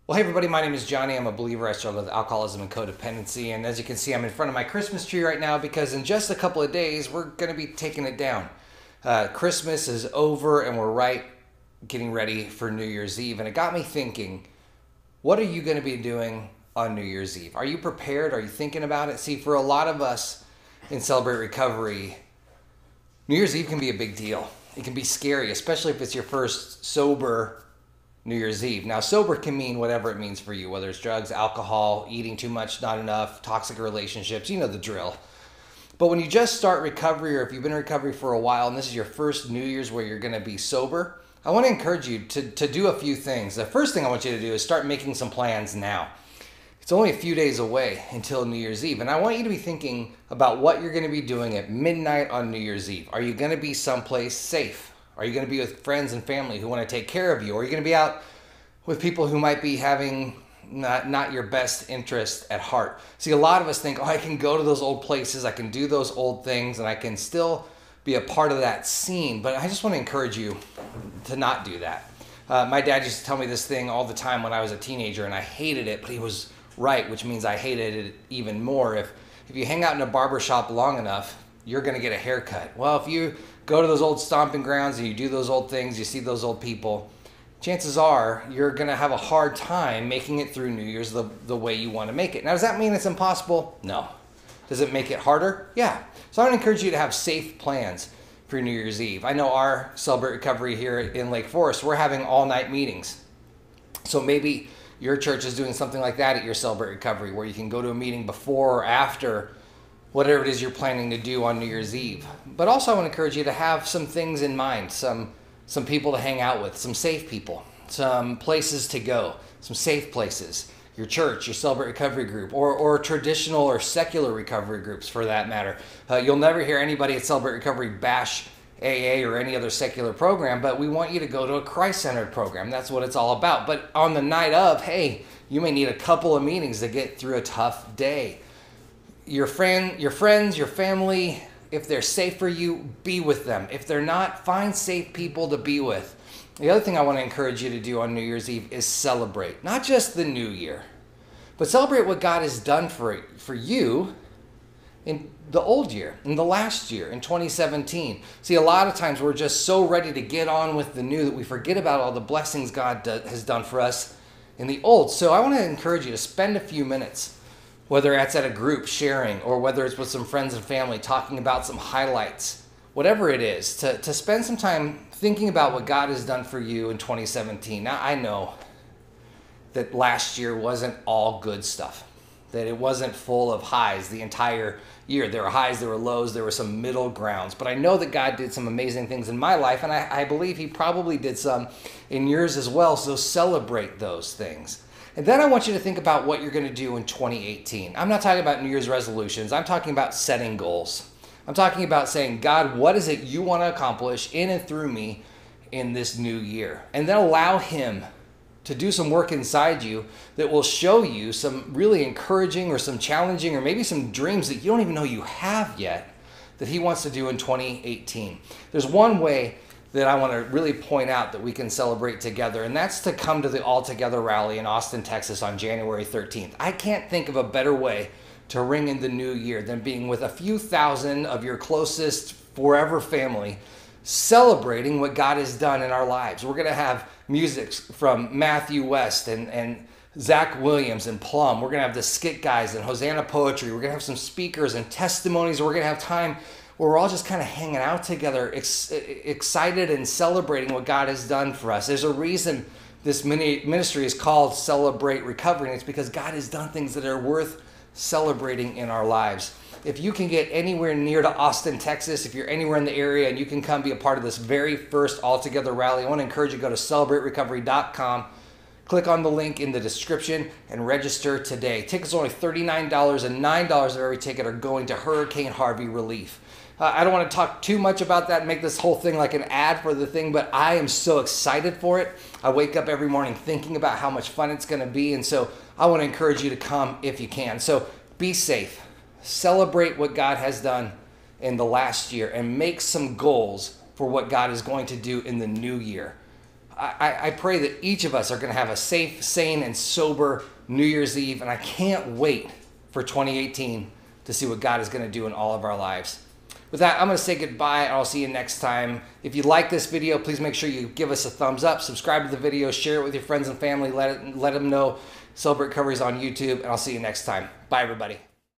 Well, hey everybody, my name is Johnny. I'm a believer. I struggle with alcoholism and codependency. And as you can see, I'm in front of my Christmas tree right now because in just a couple of days, we're going to be taking it down. Christmas is over and we're getting ready for New Year's Eve. And it got me thinking, what are you going to be doing on New Year's Eve? Are you prepared? Are you thinking about it? See, for a lot of us in Celebrate Recovery, New Year's Eve can be a big deal. It can be scary, especially if it's your first sober New Year's Eve. Now, sober can mean whatever it means for you, whether it's drugs, alcohol, eating too much, not enough, toxic relationships, you know the drill. But when you just start recovery, or if you've been in recovery for a while and this is your first New Year's where you're going to be sober, I want to encourage you to do a few things. The first thing I want you to do is start making some plans now. It's only a few days away until New Year's Eve, and I want you to be thinking about what you're going to be doing at midnight on New Year's Eve. Are you going to be someplace safe? Are you going to be with friends and family who want to take care of you? Or are you going to be out with people who might be having not your best interest at heart? See, a lot of us think, oh, I can go to those old places, I can do those old things, and I can still be a part of that scene. But I just want to encourage you to not do that. My dad used to tell me this thing all the time when I was a teenager, and I hated it, but he was right, which means I hated it even more. If you hang out in a barber shop long enough, you're going to get a haircut. Well, if you go to those old stomping grounds and you do those old things, you see those old people, chances are you're going to have a hard time making it through New Year's the way you want to make it. Now, does that mean it's impossible? No. Does it make it harder? Yeah. So I want to encourage you to have safe plans for New Year's Eve. I know our Celebrate Recovery here in Lake Forest, we're having all-night meetings. So maybe your church is doing something like that at your Celebrate Recovery, where you can go to a meeting before or after whatever it is you're planning to do on New Year's Eve. But also I want to encourage you to have some things in mind, some people to hang out with, some safe people, some places to go, some safe places, your church, your Celebrate Recovery group, or traditional or secular recovery groups for that matter. You'll never hear anybody at Celebrate Recovery bash AA or any other secular program, but we want you to go to a Christ-centered program. That's what it's all about. But on the night of, hey, you may need a couple of meetings to get through a tough day. Your friends, your family, if they're safe for you, be with them. If they're not, find safe people to be with. The other thing I want to encourage you to do on New Year's Eve is celebrate. Not just the new year, but celebrate what God has done for you in the old year, in the last year, in 2017. See, a lot of times we're just so ready to get on with the new that we forget about all the blessings God has done for us in the old. So I want to encourage you to spend a few minutes, whether it's at a group sharing or whether it's with some friends and family talking about some highlights, whatever it is, to spend some time thinking about what God has done for you in 2017. Now, I know that last year wasn't all good stuff, that it wasn't full of highs the entire year. There were highs, there were lows, there were some middle grounds. But I know that God did some amazing things in my life, and I believe he probably did some in yours as well, so celebrate those things. And then I want you to think about what you're going to do in 2018. I'm not talking about New Year's resolutions. I'm talking about setting goals. I'm talking about saying, God, what is it you want to accomplish in and through me in this new year? And then allow him to do some work inside you that will show you some really encouraging or some challenging or maybe some dreams that you don't even know you have yet that he wants to do in 2018. There's one way that I want to really point out that we can celebrate together, and that's to come to the ALLTOGETHER Rally in Austin, Texas on January 13th. I can't think of a better way to ring in the new year than being with a few thousand of your closest forever family celebrating what God has done in our lives. We're going to have music from Matthew West and Zach Williams and Plum. We're going to have the Skit Guys and Hosanna Poetry. We're going to have some speakers and testimonies. We're going to have time where we're all just kind of hanging out together, excited and celebrating what God has done for us. There's a reason this ministry is called Celebrate Recovery, and it's because God has done things that are worth celebrating in our lives. If you can get anywhere near to Austin, Texas, if you're anywhere in the area and you can come be a part of this very first ALLTOGETHER Rally, I want to encourage you to go to celebraterecovery.com, click on the link in the description, and register today. Tickets are only $39, and $9 of every ticket are going to Hurricane Harvey relief. I don't want to talk too much about that and make this whole thing like an ad for the thing, but I am so excited for it. I wake up every morning thinking about how much fun it's going to be, and so I want to encourage you to come if you can. So be safe. Celebrate what God has done in the last year and make some goals for what God is going to do in the new year. I pray that each of us are going to have a safe, sane, and sober New Year's Eve, and I can't wait for 2018 to see what God is going to do in all of our lives. With that, I'm going to say goodbye, and I'll see you next time. If you like this video, please make sure you give us a thumbs up, subscribe to the video, share it with your friends and family, let them know Celebrate Recovery is on YouTube, and I'll see you next time. Bye, everybody.